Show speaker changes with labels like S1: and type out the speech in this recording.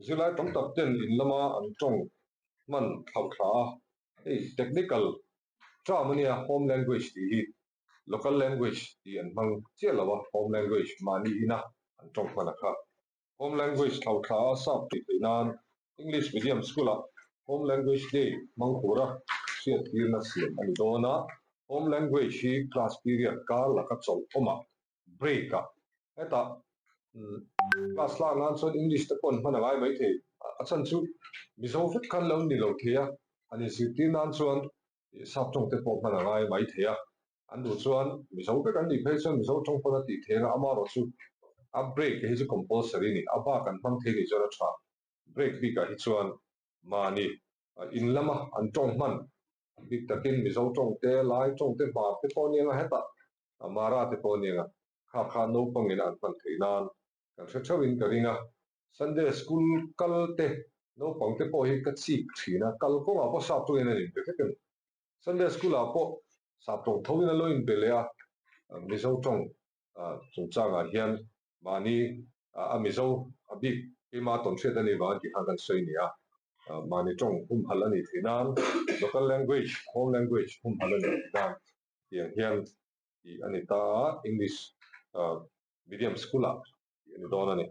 S1: July trong tập ten in lama an trong man thau thla technical tramania home language ti local language ti an mang chelawa home language mani ina an trong mana kha home language thau thla sap ti nan English medium school home language day mang hura sia tirna siam ani dona home language hi class period ka la ka chol oma break a eta class la ngan so English ta kon mana ngai mai the achan chu mizo vet khan lo ni lo thia ani sitin nan chuan sap chong te pok mana ngai mai thia an du chuan mizo ka kan ni phei chuan mizo chong pona ti thega ama ro chu a break hi chu compulsory ni aba kan phang the ni chora tha break bi ka hi chuan mani in lama an chong man bi takin mizo chong te lai chong te ba te pon yang heta amara te pon yang kha kha no pangin an pan theinan kan thawin ka ringa Sunday school kalte no pangte po hi ka chi thina kal ko ma po sa tu ena ni pe ken Sunday school a po sa tong thawin a lo in belea mizo tong chung changa hian mani a mizo a big ima ton theta ni ba ki han kan sei ni a mani tong halani thinan local language home language halani thinan hian i anita English medium school a ni dona ni